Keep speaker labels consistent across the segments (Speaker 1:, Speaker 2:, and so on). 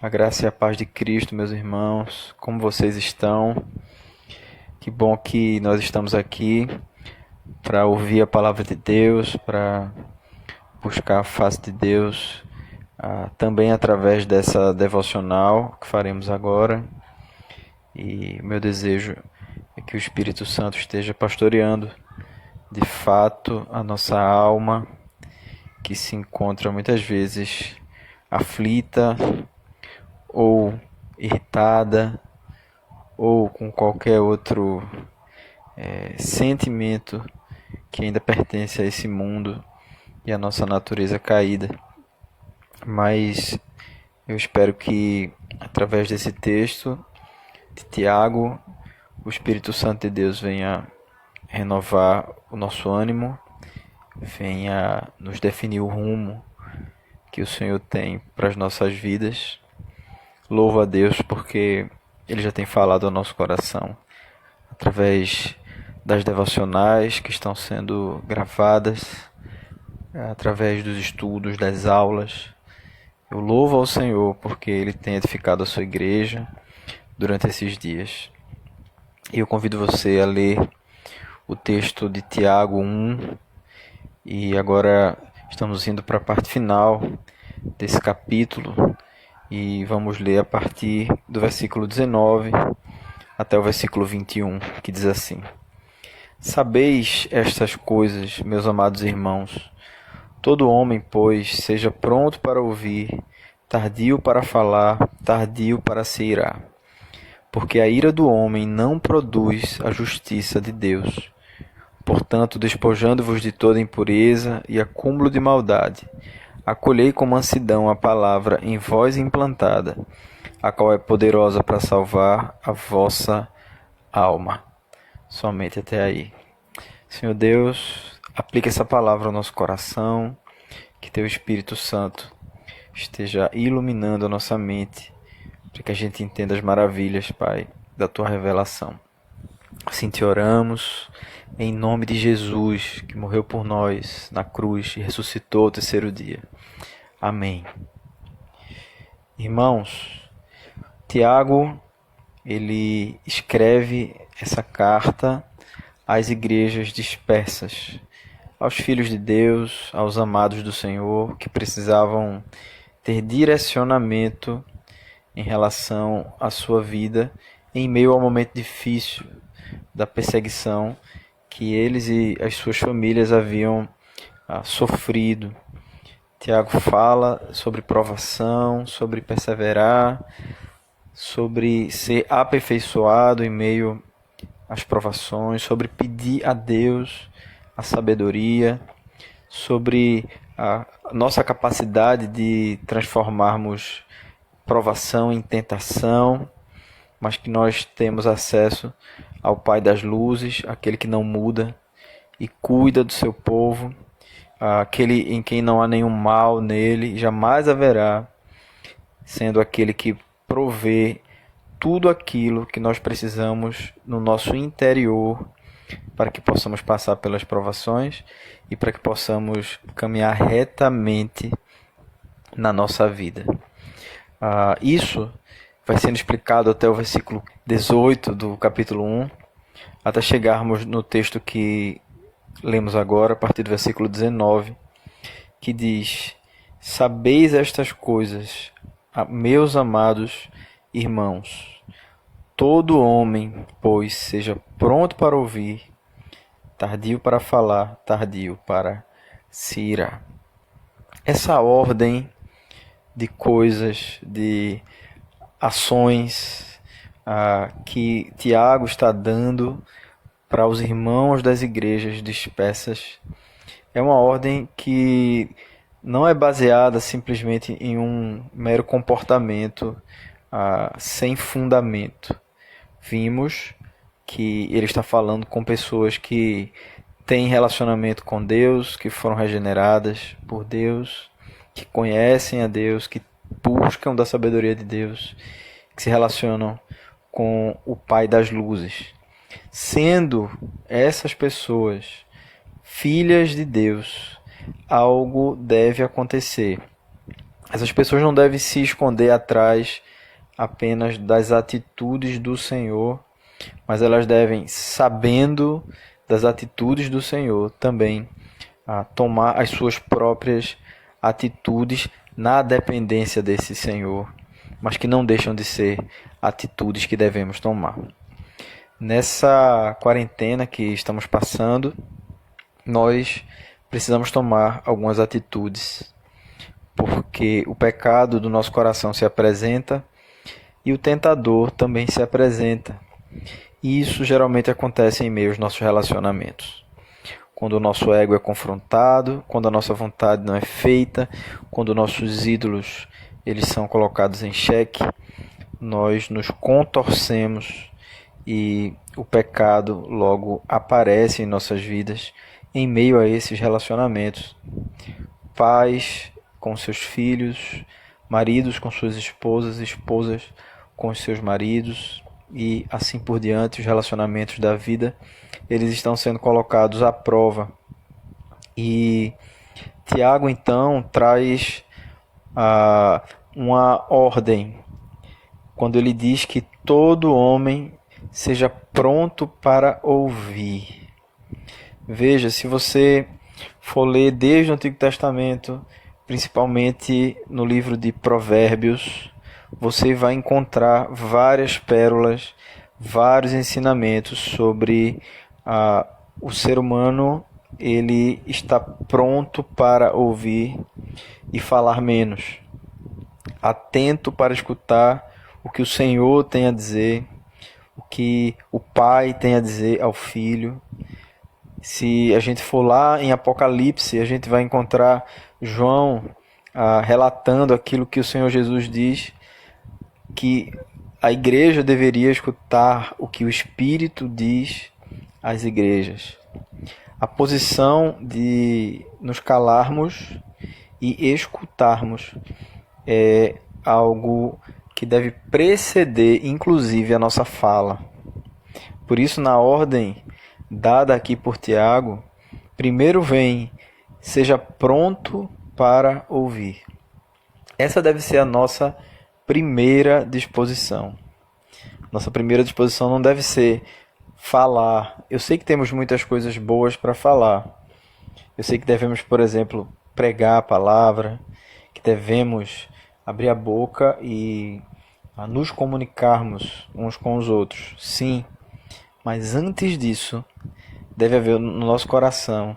Speaker 1: A graça e a paz de Cristo, meus irmãos, como vocês estão? Que bom que nós estamos aqui para ouvir a palavra de Deus, para buscar a face de Deus, também através dessa devocional que faremos agora. E meu desejo é que o Espírito Santo esteja pastoreando de fato a nossa alma, que se encontra muitas vezes aflita ou irritada ou com qualquer outro sentimento que ainda pertence a esse mundo e à nossa natureza caída. Mas eu espero que, através desse texto de Tiago, o Espírito Santo de Deus venha renovar o nosso ânimo, venha nos definir o rumo que o Senhor tem para as nossas vidas. Louvo a Deus porque Ele já tem falado ao nosso coração através das devocionais que estão sendo gravadas, através dos estudos, das aulas. Eu louvo ao Senhor porque Ele tem edificado a sua igreja durante esses dias. E eu convido você a ler o texto de Tiago 1, e agora estamos indo para a parte final desse capítulo e vamos ler a partir do versículo 19 até o versículo 21, que diz assim: Sabeis estas coisas, meus amados irmãos. Todo homem, pois, seja pronto para ouvir, tardio para falar, tardio para se irar. Porque a ira do homem não produz a justiça de Deus. Portanto, despojando-vos de toda impureza e acúmulo de maldade, acolhei com mansidão a palavra em vós implantada, a qual é poderosa para salvar a vossa alma. Somente até aí. Senhor Deus, aplique essa palavra ao nosso coração, que Teu Espírito Santo esteja iluminando a nossa mente, para que a gente entenda as maravilhas, Pai, da Tua revelação. Assim te oramos, em nome de Jesus, que morreu por nós na cruz e ressuscitou ao terceiro dia. Amém. Irmãos, Tiago, ele escreve essa carta às igrejas dispersas, aos filhos de Deus, aos amados do Senhor, que precisavam ter direcionamento em relação à sua vida em meio ao momento difícil da perseguição que eles e as suas famílias haviam sofrido. Tiago fala sobre provação, sobre perseverar, sobre ser aperfeiçoado em meio às provações, sobre pedir a Deus a sabedoria, sobre a nossa capacidade de transformarmos provação em tentação, mas que nós temos acesso ao Pai das luzes, aquele que não muda e cuida do seu povo, aquele em quem não há nenhum mal nele, jamais haverá, sendo aquele que provê tudo aquilo que nós precisamos no nosso interior para que possamos passar pelas provações e para que possamos caminhar retamente na nossa vida. Isso vai sendo explicado até o versículo 18 do capítulo 1, até chegarmos no texto que lemos agora, a partir do versículo 19, que diz: Sabeis estas coisas, meus amados irmãos. Todo homem, pois, seja pronto para ouvir, tardio para falar, tardio para se irar. Essa ordem de coisas, de ações que Tiago está dando para os irmãos das igrejas dispersas é uma ordem que não é baseada simplesmente em um mero comportamento sem fundamento. Vimos que ele está falando com pessoas que têm relacionamento com Deus, que foram regeneradas por Deus, que conhecem a Deus, que buscam da sabedoria de Deus, que se relacionam com o Pai das luzes. Sendo essas pessoas filhas de Deus, algo deve acontecer. Essas pessoas não devem se esconder atrás apenas das atitudes do Senhor, mas elas devem, sabendo das atitudes do Senhor, também tomar as suas próprias atitudes na dependência desse Senhor, mas que não deixam de ser atitudes que devemos tomar. Nessa quarentena que estamos passando, nós precisamos tomar algumas atitudes, porque o pecado do nosso coração se apresenta e o tentador também se apresenta. E isso geralmente acontece em meio aos nossos relacionamentos. Quando o nosso ego é confrontado, quando a nossa vontade não é feita, quando nossos ídolos eles são colocados em xeque, nós nos contorcemos e o pecado logo aparece em nossas vidas em meio a esses relacionamentos. Pais com seus filhos, maridos com suas esposas, esposas com os seus maridos e assim por diante, os relacionamentos da vida, eles estão sendo colocados à prova. E Tiago então traz uma ordem quando ele diz que todo homem seja pronto para ouvir. Veja, se você for ler desde o Antigo Testamento, principalmente no livro de Provérbios, você vai encontrar várias pérolas, vários ensinamentos sobre o ser humano. Ele está pronto para ouvir e falar menos, atento para escutar o que o Senhor tem a dizer, o que o Pai tem a dizer ao Filho. Se a gente for lá em Apocalipse, a gente vai encontrar João relatando aquilo que o Senhor Jesus diz, que a igreja deveria escutar o que o Espírito diz às igrejas. A posição de nos calarmos e escutarmos é algo que deve preceder, inclusive, a nossa fala. Por isso, na ordem dada aqui por Tiago, primeiro vem, seja pronto para ouvir. Essa deve ser a nossa primeira disposição. Nossa primeira disposição não deve ser falar. Eu sei que temos muitas coisas boas para falar. Eu sei que devemos, por exemplo, pregar a palavra, que devemos abrir a boca e nos comunicarmos uns com os outros. Sim, mas antes disso, deve haver no nosso coração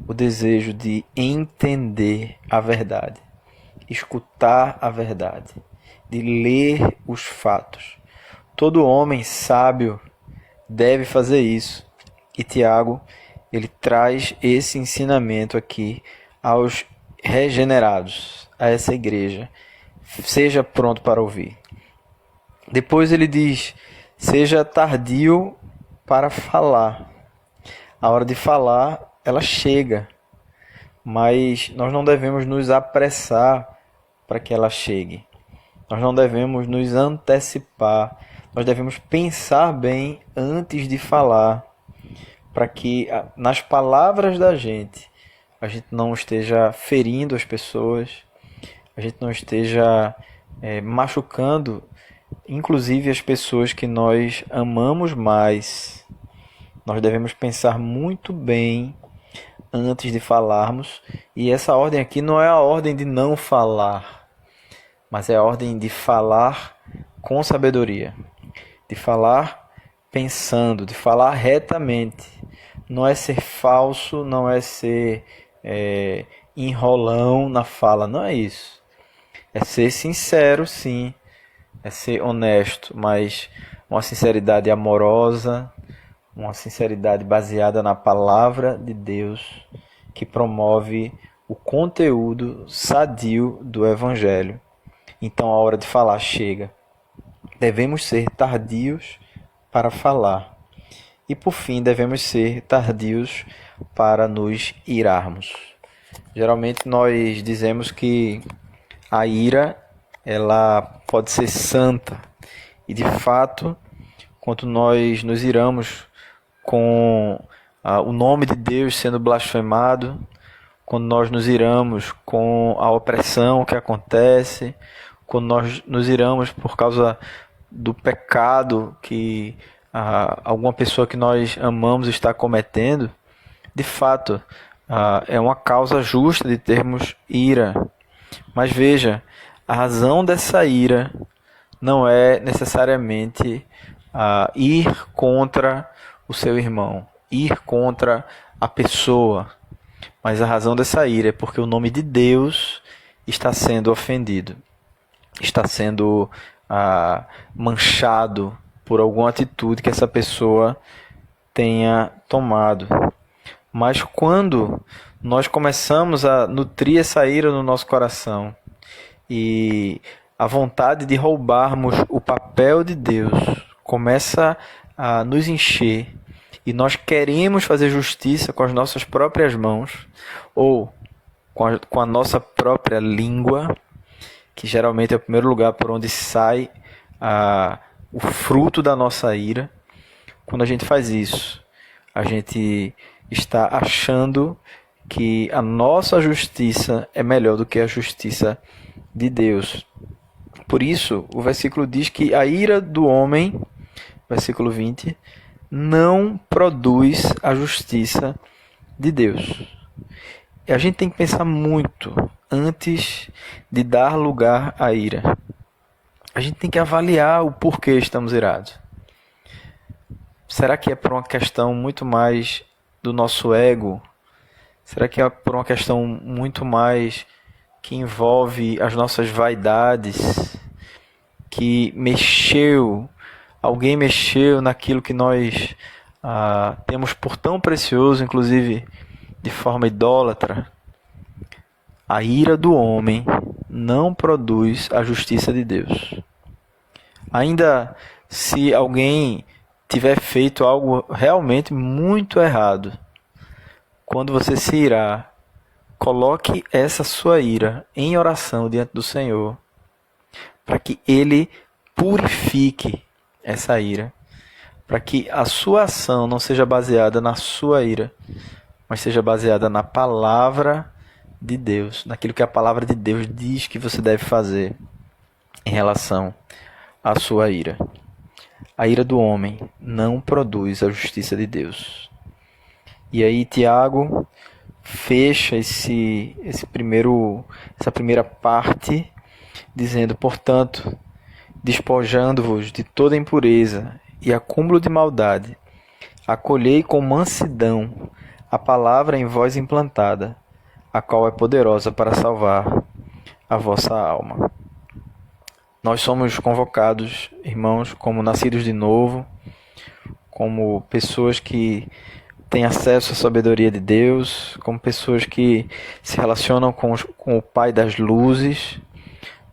Speaker 1: o desejo de entender a verdade, escutar a verdade, de ler os fatos. Todo homem sábio deve fazer isso. E Tiago, ele traz esse ensinamento aqui aos regenerados, a essa igreja. Seja pronto para ouvir. Depois ele diz, seja tardio para falar. A hora de falar, ela chega, mas nós não devemos nos apressar para que ela chegue. Nós não devemos nos antecipar. Nós devemos pensar bem antes de falar, para que nas palavras da gente, a gente não esteja ferindo as pessoas, a gente não esteja machucando, inclusive as pessoas que nós amamos mais. Nós devemos pensar muito bem antes de falarmos. E essa ordem aqui não é a ordem de não falar, mas é a ordem de falar com sabedoria, de falar pensando, de falar retamente. Não é ser falso, não é ser enrolão na fala, não é isso. É ser sincero, sim, é ser honesto, mas uma sinceridade amorosa, uma sinceridade baseada na palavra de Deus, que promove o conteúdo sadio do Evangelho. Então a hora de falar chega. Devemos ser tardios para falar. E por fim, devemos ser tardios para nos irarmos. Geralmente nós dizemos que a ira ela pode ser santa. E de fato, quando nós nos iramos com o nome de Deus sendo blasfemado, quando nós nos iramos com a opressão que acontece, quando nós nos iramos por causa do pecado que alguma pessoa que nós amamos está cometendo, de fato, é uma causa justa de termos ira. Mas veja, a razão dessa ira não é necessariamente ir contra o seu irmão, ir contra a pessoa. Mas a razão dessa ira é porque o nome de Deus está sendo ofendido, está sendo manchado por alguma atitude que essa pessoa tenha tomado. Mas quando nós começamos a nutrir essa ira no nosso coração e a vontade de roubarmos o papel de Deus começa a nos encher e nós queremos fazer justiça com as nossas próprias mãos ou com a nossa própria língua, que geralmente é o primeiro lugar por onde sai o fruto da nossa ira. Quando a gente faz isso, a gente está achando que a nossa justiça é melhor do que a justiça de Deus. Por isso, o versículo diz que a ira do homem, versículo 20, não produz a justiça de Deus. E a gente tem que pensar muito antes de dar lugar à ira. A gente tem que avaliar o porquê estamos irados. Será que é por uma questão muito mais do nosso ego? Será que é por uma questão muito mais que envolve as nossas vaidades? Que alguém mexeu naquilo que nós temos por tão precioso, inclusive de forma idólatra? A ira do homem não produz a justiça de Deus. Ainda se alguém tiver feito algo realmente muito errado, quando você se irar, coloque essa sua ira em oração diante do Senhor, para que Ele purifique essa ira, para que a sua ação não seja baseada na sua ira, mas seja baseada na palavra de Deus, naquilo que a palavra de Deus diz que você deve fazer em relação à sua ira. A ira do homem não produz a justiça de Deus. E aí Tiago fecha essa primeira parte dizendo: portanto, despojando-vos de toda impureza e acúmulo de maldade, acolhei com mansidão a palavra em vós implantada, a qual é poderosa para salvar a vossa alma. Nós somos convocados, irmãos, como nascidos de novo, como pessoas que têm acesso à sabedoria de Deus, como pessoas que se relacionam com o Pai das luzes.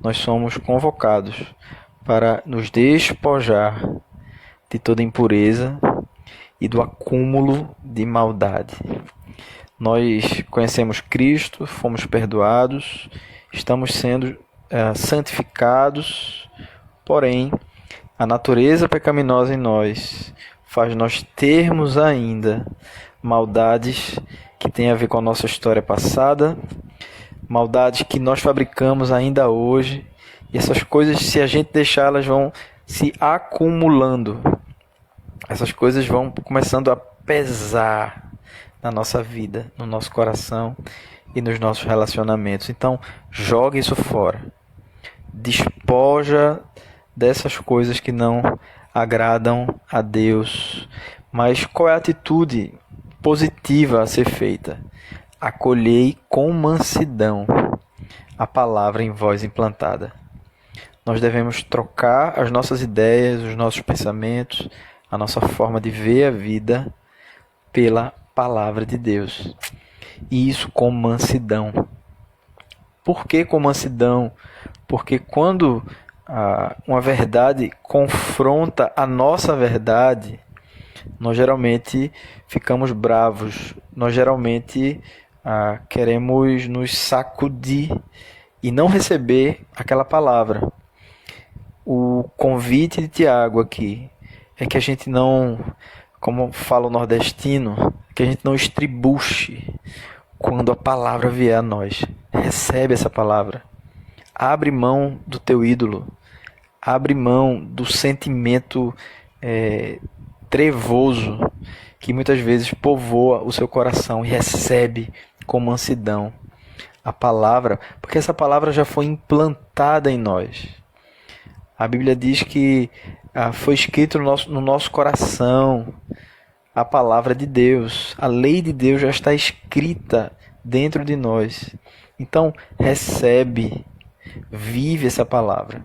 Speaker 1: Nós somos convocados para nos despojar de toda impureza e do acúmulo de maldade. Nós conhecemos Cristo, fomos perdoados, estamos sendo santificados, porém a natureza pecaminosa em nós faz nós termos ainda maldades que têm a ver com a nossa história passada, maldades que nós fabricamos ainda hoje, e essas coisas, se a gente deixar, elas vão se acumulando, essas coisas vão começando a pesar na nossa vida, no nosso coração e nos nossos relacionamentos. Então, joga isso fora. Despoja dessas coisas que não agradam a Deus. Mas qual é a atitude positiva a ser feita? Acolhei com mansidão a palavra em vós implantada. Nós devemos trocar as nossas ideias, os nossos pensamentos, a nossa forma de ver a vida pela palavra de Deus. E isso com mansidão. Por que com mansidão? Porque quando uma verdade confronta a nossa verdade, nós geralmente ficamos bravos, nós geralmente queremos nos sacudir e não receber aquela palavra. O convite de Tiago aqui é que a gente não, como fala o nordestino, que a gente não estribuche quando a palavra vier a nós. Recebe essa palavra. Abre mão do teu ídolo. Abre mão do sentimento trevoso que muitas vezes povoa o seu coração e recebe com mansidão a palavra, porque essa palavra já foi implantada em nós. A Bíblia diz que foi escrito no nosso coração a palavra de Deus. A lei de Deus já está escrita dentro de nós. Então, recebe, vive essa palavra.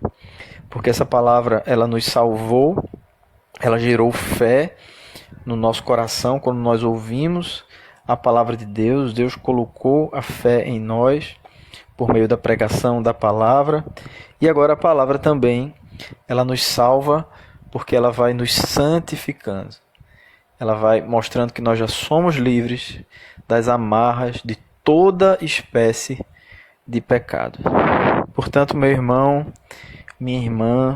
Speaker 1: Porque essa palavra, ela nos salvou, ela gerou fé no nosso coração quando nós ouvimos a palavra de Deus. Deus colocou a fé em nós por meio da pregação da palavra. E agora a palavra também, ela nos salva porque ela vai nos santificando. Ela vai mostrando que nós já somos livres das amarras de toda espécie de pecado. Portanto, meu irmão, minha irmã,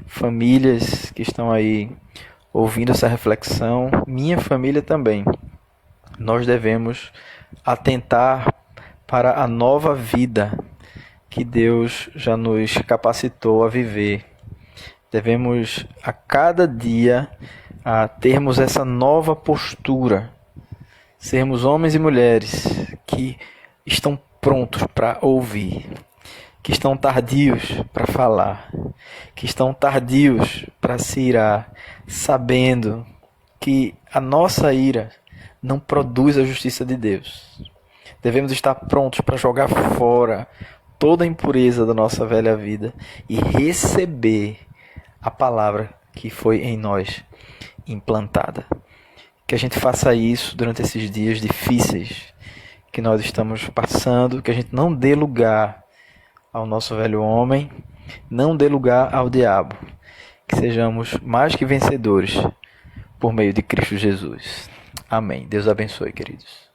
Speaker 1: famílias que estão aí ouvindo essa reflexão, minha família também, nós devemos atentar para a nova vida que Deus já nos capacitou a viver. Devemos a cada dia termos essa nova postura, sermos homens e mulheres que estão prontos para ouvir, que estão tardios para falar, que estão tardios para se irar, sabendo que a nossa ira não produz a justiça de Deus. Devemos estar prontos para jogar fora toda a impureza da nossa velha vida e receber a palavra que foi em nós implantada. Que a gente faça isso durante esses dias difíceis que nós estamos passando, que a gente não dê lugar ao nosso velho homem, não dê lugar ao diabo. Que sejamos mais que vencedores por meio de Cristo Jesus. Amém. Deus abençoe, queridos.